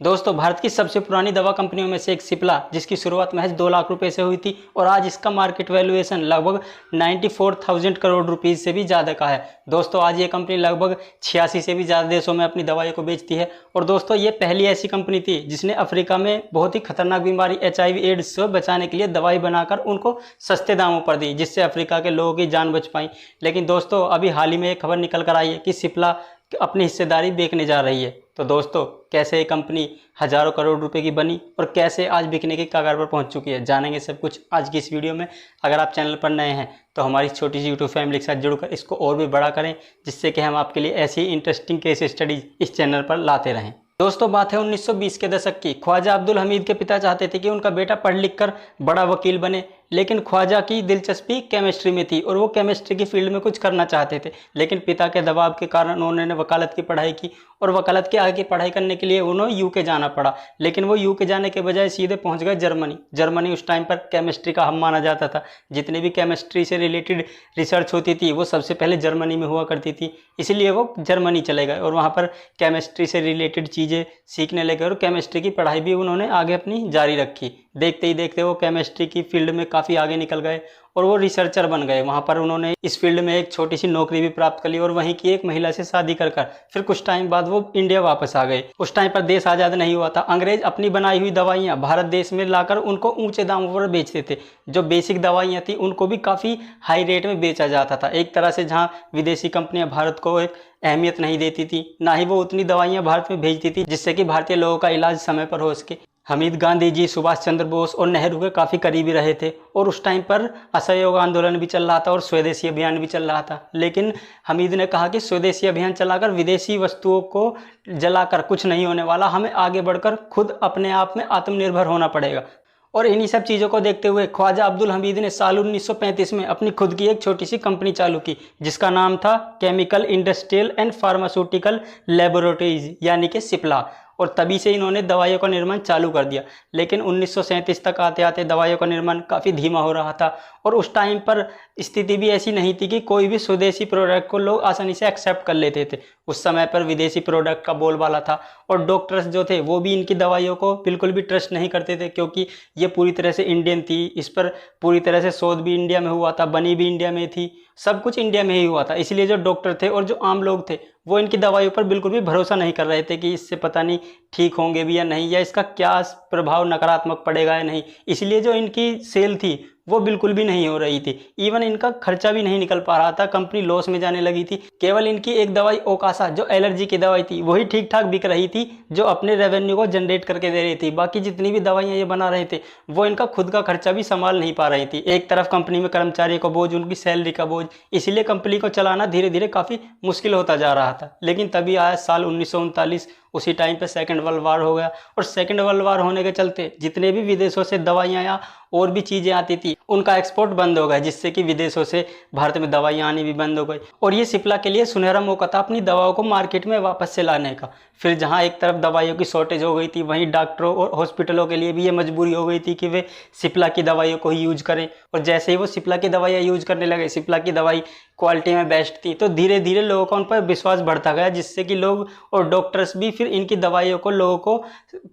दोस्तों, भारत की सबसे पुरानी दवा कंपनियों में से एक सिप्ला, जिसकी शुरुआत महज 2 लाख रुपए से हुई थी और आज इसका मार्केट वैल्यूएशन लगभग 94,000 करोड़ रुपीस से भी ज़्यादा का है। दोस्तों, आज ये कंपनी लगभग 86 से भी ज़्यादा देशों में अपनी दवाइयों को बेचती है। और दोस्तों, ये पहली ऐसी कंपनी थी जिसने अफ्रीका में बहुत ही खतरनाक बीमारी HIV एड्स से बचाने के लिए दवाई बनाकर उनको सस्ते दामों पर दी, जिससे अफ्रीका के लोगों की जान बच पाई। लेकिन दोस्तों, अभी हाल ही में एक खबर निकल कर आई है कि सिप्ला अपनी हिस्सेदारी बेचने जा रही है। तो दोस्तों, कैसे ये कंपनी हजारों करोड़ रुपए की बनी और कैसे आज बिकने के कगार पर पहुंच चुकी है, जानेंगे सब कुछ आज की इस वीडियो में। अगर आप चैनल पर नए हैं तो हमारी छोटी सी यूट्यूब फैमिली के साथ जुड़कर इसको और भी बड़ा करें, जिससे कि हम आपके लिए ऐसी इंटरेस्टिंग केस स्टडीज इस चैनल पर लाते रहें। दोस्तों, बात है 1920 के दशक की। ख्वाजा अब्दुल हमीद के पिता चाहते थे कि उनका बेटा पढ़ लिख कर बड़ा वकील बने, लेकिन ख्वाजा की दिलचस्पी केमिस्ट्री में थी और वो केमिस्ट्री की फील्ड में कुछ करना चाहते थे। लेकिन पिता के दबाव के कारण उन्होंने वकालत की पढ़ाई की और वकालत की आगे की पढ़ाई करने के लिए उन्हें यूके जाना पड़ा। लेकिन वो यूके जाने के बजाय सीधे पहुंच गए जर्मनी उस टाइम पर केमिस्ट्री का हब माना जाता था। जितनी भी केमिस्ट्री से रिलेटेड रिसर्च होती थी वो सबसे पहले जर्मनी में हुआ करती थी, इसलिए वो जर्मनी चले गए और वहाँ पर केमिस्ट्री से रिलेटेड चीज़ें सीखने लगे और केमिस्ट्री की पढ़ाई भी उन्होंने आगे अपनी जारी रखी। देखते ही देखते वो केमिस्ट्री की फील्ड में काफ़ी आगे निकल गए और वो रिसर्चर बन गए। वहाँ पर उन्होंने इस फील्ड में एक छोटी सी नौकरी भी प्राप्त कर ली और वहीं की एक महिला से शादी कर फिर कुछ टाइम बाद वो इंडिया वापस आ गए। उस टाइम पर देश आज़ाद नहीं हुआ था। अंग्रेज अपनी बनाई हुई दवाइयाँ भारत देश में लाकर उनको ऊंचे दामों पर बेचते थे। जो बेसिक दवाइयाँ थी उनको भी काफ़ी हाई रेट में बेचा जाता था। एक तरह से जहाँ विदेशी कंपनियाँ भारत को एक अहमियत नहीं देती थी, ना ही वो उतनी दवाइयाँ भारत में भेजती थी जिससे कि भारतीय लोगों का इलाज समय पर हो सके। हमीद गांधी जी, सुभाष चंद्र बोस और नेहरू के काफ़ी करीबी रहे थे और उस टाइम पर असहयोग आंदोलन भी चल रहा था और स्वदेशी अभियान भी चल रहा था। लेकिन हमीद ने कहा कि स्वदेशी अभियान चलाकर विदेशी वस्तुओं को जलाकर कुछ नहीं होने वाला, हमें आगे बढ़कर खुद अपने आप में आत्मनिर्भर होना पड़ेगा। और इन्हीं सब चीज़ों को देखते हुए ख्वाजा अब्दुल हमीद ने साल 1935 में अपनी खुद की एक छोटी सी कंपनी चालू की, जिसका नाम था chemical industrial and pharmaceutical laboratories यानी कि सिप्ला। और तभी से इन्होंने दवाइयों का निर्माण चालू कर दिया। लेकिन 1937 तक आते आते दवाइयों का निर्माण काफ़ी धीमा हो रहा था और उस टाइम पर स्थिति भी ऐसी नहीं थी कि कोई भी स्वदेशी प्रोडक्ट को लोग आसानी से एक्सेप्ट कर लेते थे। उस समय पर विदेशी प्रोडक्ट का बोलबाला था और डॉक्टर्स जो थे वो भी इनकी दवाइयों को बिल्कुल भी ट्रस्ट नहीं करते थे, क्योंकि ये पूरी तरह से इंडियन थी। इस पर पूरी तरह से शोध भी इंडिया में हुआ था, बनी भी इंडिया में थी, सब कुछ इंडिया में ही हुआ था। इसलिए जो डॉक्टर थे और जो आम लोग थे वो इनकी दवाइयों पर बिल्कुल भी भरोसा नहीं कर रहे थे कि इससे पता नहीं ठीक होंगे भी या नहीं, या इसका क्या प्रभाव नकारात्मक पड़ेगा या नहीं। इसलिए जो इनकी सेल थी वो बिल्कुल भी नहीं हो रही थी। इवन इनका खर्चा भी नहीं निकल पा रहा था, कंपनी लॉस में जाने लगी थी। केवल इनकी एक दवाई ओकासा जो एलर्जी की दवाई थी वही ठीक ठाक बिक रही थी, जो अपने रेवेन्यू को जनरेट करके दे रही थी। बाकी जितनी भी दवाइयाँ ये बना रहे थे वो इनका खुद का खर्चा भी संभाल नहीं पा रही थी। एक तरफ कंपनी में कर्मचारियों का बोझ, उनकी सैलरी का बोझ, इसलिए कंपनी को चलाना धीरे धीरे काफ़ी मुश्किल होता जा रहा था। लेकिन तभी आया साल 1939। उसी टाइम पे सेकंड वर्ल्ड वार हो गया और सेकंड वर्ल्ड वार होने के चलते जितने भी विदेशों से दवाइयाँ या और भी चीज़ें आती थी उनका एक्सपोर्ट बंद हो गया, जिससे कि विदेशों से भारत में दवाइयाँ आनी भी बंद हो गई। और ये सिप्ला के लिए सुनहरा मौका था अपनी दवाओं को मार्केट में वापस से लाने का। फिर जहाँ एक तरफ दवाइयों की शॉर्टेज हो गई थी, वहीं डॉक्टरों और हॉस्पिटलों के लिए भी ये मजबूरी हो गई थी कि वे सिप्ला की दवाइयों को ही यूज करें। और जैसे ही वो सिप्ला की दवाइयाँ यूज करने लगे, सिप्ला की दवाई क्वालिटी में बेस्ट थी, तो धीरे धीरे लोगों का उन पर विश्वास बढ़ता गया, जिससे कि लोग और डॉक्टर्स भी फिर इनकी दवाइयों को लोगों को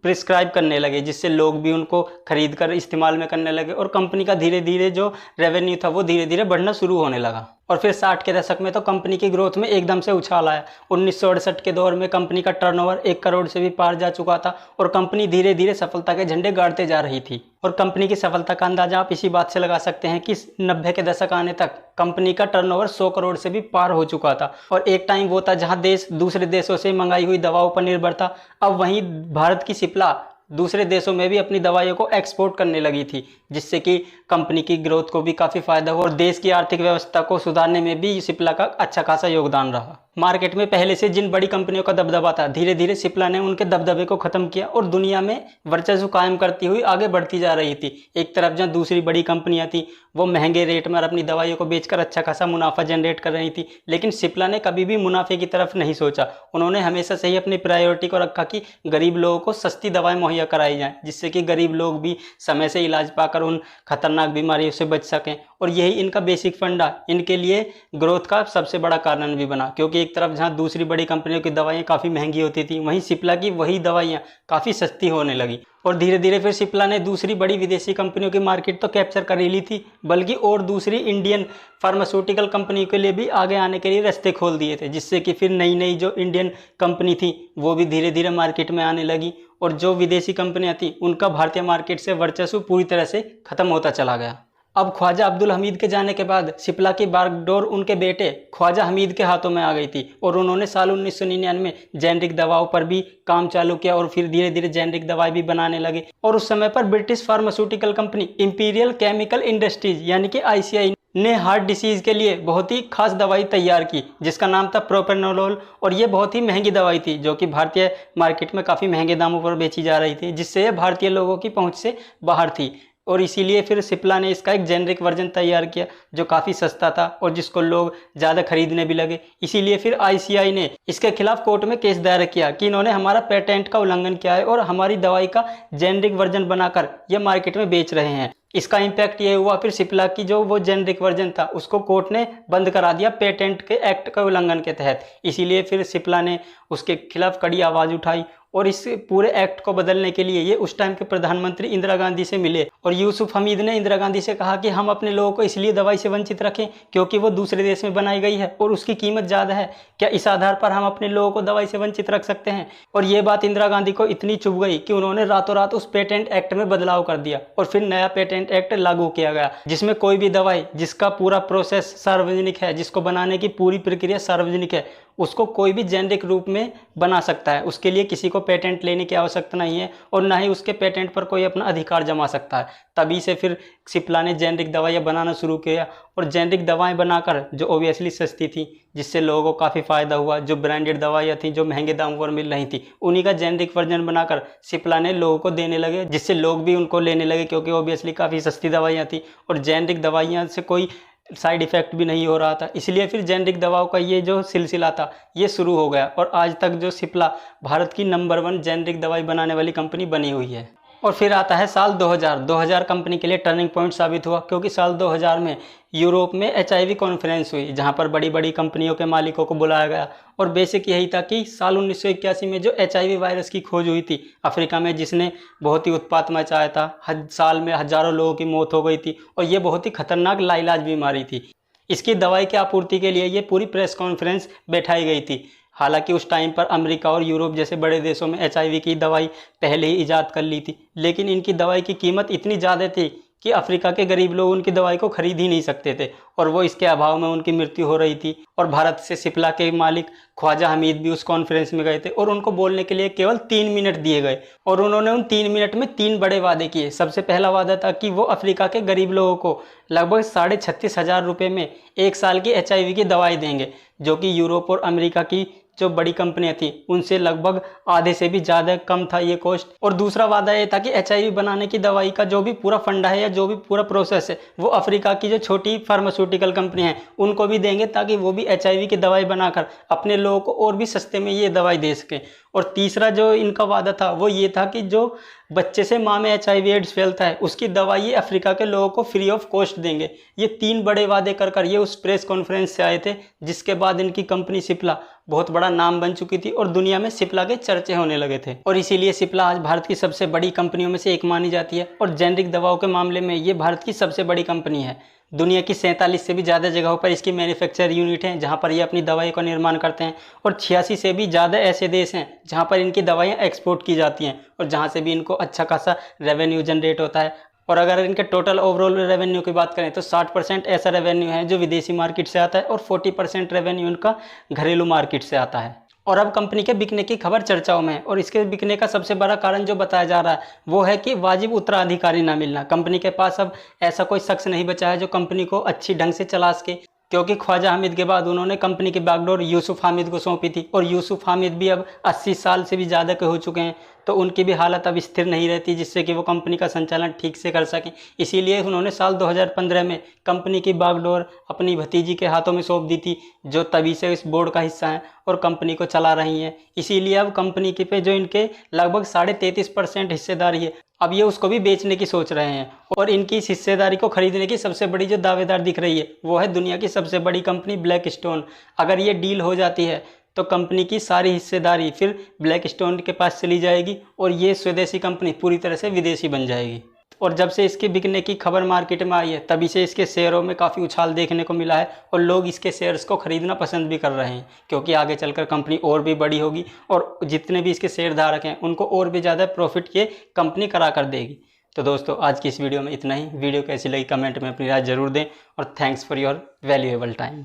प्रिस्क्राइब करने लगे, जिससे लोग भी उनको खरीद कर इस्तेमाल में करने लगे और कंपनी का धीरे धीरे जो रेवेन्यू था वो धीरे धीरे बढ़ना शुरू होने लगा। और फिर 60 के दशक में तो कंपनी की ग्रोथ में एकदम से उछाल आया। 1968 के दौर में कंपनी का टर्नओवर 1 करोड़ से भी पार जा चुका था और कंपनी धीरे धीरे सफलता के झंडे गाड़ते जा रही थी। और कंपनी की सफलता का अंदाजा आप इसी बात से लगा सकते हैं कि 90 के दशक आने तक कंपनी का टर्नओवर 100 करोड़ से भी पार हो चुका था। और एक टाइम वो था जहां देश दूसरे देशों से मंगाई हुई दवाओं पर निर्भर था। अब वहीं भारत की सिप्ला दूसरे देशों में भी अपनी दवाइयों को एक्सपोर्ट करने लगी थी, जिससे कि कंपनी की ग्रोथ को भी काफ़ी फायदा हुआ और देश की आर्थिक व्यवस्था को सुधारने में भी सिप्ला का अच्छा खासा योगदान रहा। मार्केट में पहले से जिन बड़ी कंपनियों का दबदबा था, धीरे धीरे सिप्ला ने उनके दबदबे को खत्म किया और दुनिया में वर्चस्व कायम करती हुई आगे बढ़ती जा रही थी। एक तरफ जहाँ दूसरी बड़ी कंपनियां थी वो महंगे रेट में अपनी दवाइयों को बेचकर अच्छा खासा मुनाफा जनरेट कर रही थी, लेकिन सिप्ला ने कभी भी मुनाफे की तरफ नहीं सोचा। उन्होंने हमेशा से ही अपनी प्रायोरिटी को रखा कि गरीब लोगों को सस्ती दवाएं मुहैया कराई जाएं, जिससे कि गरीब लोग भी समय से इलाज पाकर उन खतरनाक बीमारियों से बच सकें। और यही इनका बेसिक फंडा इनके लिए ग्रोथ का सबसे बड़ा कारण भी बना, क्योंकि एक तरफ जहां दूसरी बड़ी कंपनियों की दवाइयाँ काफ़ी महंगी होती थी, वहीं सिप्ला की वही दवाइयाँ काफ़ी सस्ती होने लगी। और धीरे धीरे फिर सिप्ला ने दूसरी बड़ी विदेशी कंपनियों की मार्केट तो कैप्चर कर ही ली थी, बल्कि और दूसरी इंडियन फार्मास्यूटिकल कंपनी के लिए भी आगे आने के लिए रास्ते खोल दिए थे, जिससे कि फिर नई नई जो इंडियन कंपनी थी वो भी धीरे धीरे मार्केट में आने लगी, और जो विदेशी कंपनियां थी उनका भारतीय मार्केट से वर्चस्व पूरी तरह से खत्म होता चला गया। अब ख्वाजा अब्दुल हमीद के जाने के बाद सिप्ला की बागडोर उनके बेटे ख्वाजा हमीद के हाथों में आ गई थी, और उन्होंने साल 1999 में जेनरिक दवाओं पर भी काम चालू किया और फिर धीरे धीरे जेनरिक दवाई भी बनाने लगे। और उस समय पर British pharmaceutical company imperial chemical industries यानी कि ICI ने हार्ट डिसीज के लिए बहुत ही खास दवाई तैयार की, जिसका नाम था प्रोप्रेनोलोल। और ये बहुत ही महंगी दवाई थी, जो कि भारतीय मार्केट में काफ़ी महंगे दामों पर बेची जा रही थी, जिससे यह भारतीय लोगों की पहुंच से बाहर थी। और इसीलिए फिर सिप्ला ने इसका एक जेनरिक वर्जन तैयार किया जो काफ़ी सस्ता था और जिसको लोग ज़्यादा खरीदने भी लगे। इसीलिए फिर ICI ने इसके खिलाफ कोर्ट में केस दायर किया कि इन्होंने हमारा पेटेंट का उल्लंघन किया है और हमारी दवाई का जेनरिक वर्जन बनाकर ये मार्केट में बेच रहे हैं। इसका इम्पैक्ट ये हुआ, फिर सिप्ला की जो वो जेनरिक वर्जन था उसको कोर्ट ने बंद करा दिया पेटेंट के एक्ट का उल्लंघन के तहत। इसीलिए फिर सिप्ला ने उसके खिलाफ कड़ी आवाज़ उठाई और इस पूरे एक्ट को बदलने के लिए ये उस टाइम के प्रधानमंत्री इंदिरा गांधी से मिले, और यूसुफ हमीद ने इंदिरा गांधी से कहा कि हम अपने लोगों को इसलिए दवाई से वंचित रखें क्योंकि वो दूसरे देश में बनाई गई है और उसकी कीमत ज़्यादा है, क्या इस आधार पर हम अपने लोगों को दवाई से वंचित रख सकते हैं? और ये बात इंदिरा गांधी को इतनी चुभ गई कि उन्होंने रातों रात उस पेटेंट एक्ट में बदलाव कर दिया और फिर नया पेटेंट एक्ट लागू किया गया, जिसमें कोई भी दवाई जिसका पूरा प्रोसेस सार्वजनिक है, जिसको बनाने की पूरी प्रक्रिया सार्वजनिक है, उसको कोई भी जेनरिक रूप में बना सकता है। उसके लिए किसी को पेटेंट लेने की आवश्यकता नहीं है और ना ही उसके पेटेंट पर कोई अपना अधिकार जमा सकता है। तभी से फिर सिप्ला ने जेनरिक दवाइयाँ बनाना शुरू किया और जेनरिक दवाएं बनाकर जो ओबियसली सस्ती थी, जिससे लोगों को काफ़ी फ़ायदा हुआ। जो ब्रांडेड दवाइयाँ थी जो महंगे दामों पर मिल रही थी, उन्हीं का जेनरिक वर्जन बनाकर सिप्ला ने लोगों को देने लगे, जिससे लोग भी उनको लेने लगे क्योंकि ओबियसली काफ़ी सस्ती दवाइयाँ थी और जेनरिक दवाइयाँ से कोई साइड इफ़ेक्ट भी नहीं हो रहा था। इसलिए फिर जेनरिक दवाओं का ये जो सिलसिला था ये शुरू हो गया और आज तक जो सिप्ला भारत की नंबर 1 जेनरिक दवाई बनाने वाली कंपनी बनी हुई है। और फिर आता है साल 2000 कंपनी के लिए टर्निंग पॉइंट साबित हुआ, क्योंकि साल 2000 में यूरोप में HIV कॉन्फ्रेंस हुई, जहां पर बड़ी बड़ी कंपनियों के मालिकों को बुलाया गया। और बेसिक यही था कि साल 1981 में जो HIV वायरस की खोज हुई थी अफ्रीका में, जिसने बहुत ही उत्पात मचाया था, साल में हजारों लोगों की मौत हो गई थी और ये बहुत ही खतरनाक लाइलाज बीमारी थी। इसकी दवाई की आपूर्ति के लिए ये पूरी प्रेस कॉन्फ्रेंस बैठाई गई थी। हालांकि उस टाइम पर अमेरिका और यूरोप जैसे बड़े देशों में HIV की दवाई पहले ही ईजाद कर ली थी, लेकिन इनकी दवाई की कीमत इतनी ज़्यादा थी कि अफ्रीका के गरीब लोग उनकी दवाई को खरीद ही नहीं सकते थे और वो इसके अभाव में उनकी मृत्यु हो रही थी। और भारत से सिप्ला के मालिक ख्वाजा हमीद भी उस कॉन्फ्रेंस में गए थे और उनको बोलने के लिए केवल 3 मिनट दिए गए और उन्होंने उन 3 मिनट में 3 बड़े वादे किए। सबसे पहला वादा था कि वो अफ्रीका के गरीब लोगों को लगभग 36,500 रुपये में 1 साल की HIV की दवाई देंगे, जो कि यूरोप और अमेरिका की जो बड़ी कंपनियां थी उनसे लगभग आधे से भी ज़्यादा कम था ये कॉस्ट। और दूसरा वादा ये था कि HIV बनाने की दवाई का जो भी पूरा फंडा है या जो भी पूरा प्रोसेस है वो अफ्रीका की जो छोटी फार्मास्यूटिकल कंपनी है उनको भी देंगे, ताकि वो भी HIV की दवाई बनाकर अपने लोगों को और भी सस्ते में ये दवाई दे सकें। और तीसरा जो इनका वादा था वो ये था कि जो बच्चे से माँ में HIV एड्स फैलता है उसकी दवाई ये अफ्रीका के लोगों को फ्री ऑफ कॉस्ट देंगे। ये 3 बड़े वादे कर ये उस प्रेस कॉन्फ्रेंस से आए थे, जिसके बाद इनकी कंपनी सिप्ला बहुत बड़ा नाम बन चुकी थी और दुनिया में सिप्ला के चर्चे होने लगे थे। और इसीलिए सिप्ला आज भारत की सबसे बड़ी कंपनियों में से एक मानी जाती है और जेनरिक दवाओं के मामले में ये भारत की सबसे बड़ी कंपनी है। दुनिया की 47 से भी ज़्यादा जगहों पर इसकी मैन्युफैक्चर यूनिट हैं जहां पर ये अपनी दवाई का निर्माण करते हैं और 86 से भी ज़्यादा ऐसे देश हैं जहां पर इनकी दवाइयाँ एक्सपोर्ट की जाती हैं और जहां से भी इनको अच्छा खासा रेवेन्यू जनरेट होता है। और अगर इनके टोटल ओवरऑल रेवेन्यू की बात करें तो 60% ऐसा रेवेन्यू है जो विदेशी मार्केट से आता है और 40% रेवेन्यू इनका घरेलू मार्केट से आता है। और अब कंपनी के बिकने की खबर चर्चाओं में है और इसके बिकने का सबसे बड़ा कारण जो बताया जा रहा है वो है कि वाजिब उत्तराधिकारी ना मिलना। कंपनी के पास अब ऐसा कोई शख्स नहीं बचा है जो कंपनी को अच्छी ढंग से चला सके, क्योंकि ख्वाजा हामिद के बाद उन्होंने कंपनी की बागडोर यूसुफ हामिद को सौंपी थी और यूसुफ हामिद भी अब 80 साल से भी ज़्यादा के हो चुके हैं, तो उनकी भी हालत अब स्थिर नहीं रहती जिससे कि वो कंपनी का संचालन ठीक से कर सकें। इसीलिए उन्होंने साल 2015 में कंपनी की बागडोर अपनी भतीजी के हाथों में सौंप दी थी, जो तभी से इस बोर्ड का हिस्सा हैं और कंपनी को चला रही हैं। इसीलिए अब कंपनी के पे जो इनके लगभग 33.5% हिस्सेदारी है, अब ये उसको भी बेचने की सोच रहे हैं और इनकी इस हिस्सेदारी को खरीदने की सबसे बड़ी जो दावेदार दिख रही है वो है दुनिया की सबसे बड़ी कंपनी ब्लैकस्टोन। अगर ये डील हो जाती है तो कंपनी की सारी हिस्सेदारी फिर ब्लैकस्टोन के पास चली जाएगी और ये स्वदेशी कंपनी पूरी तरह से विदेशी बन जाएगी। और जब से इसके बिकने की खबर मार्केट में आई है तभी से इसके शेयरों में काफ़ी उछाल देखने को मिला है और लोग इसके शेयर्स को खरीदना पसंद भी कर रहे हैं, क्योंकि आगे चलकर कंपनी और भी बड़ी होगी और जितने भी इसके शेयर धारक हैं उनको और भी ज़्यादा प्रॉफिट ये कंपनी करा कर देगी। तो दोस्तों आज की इस वीडियो में इतना ही। वीडियो कैसी लगी कमेंट में अपनी राय ज़रूर दें और thanks for your valuable time.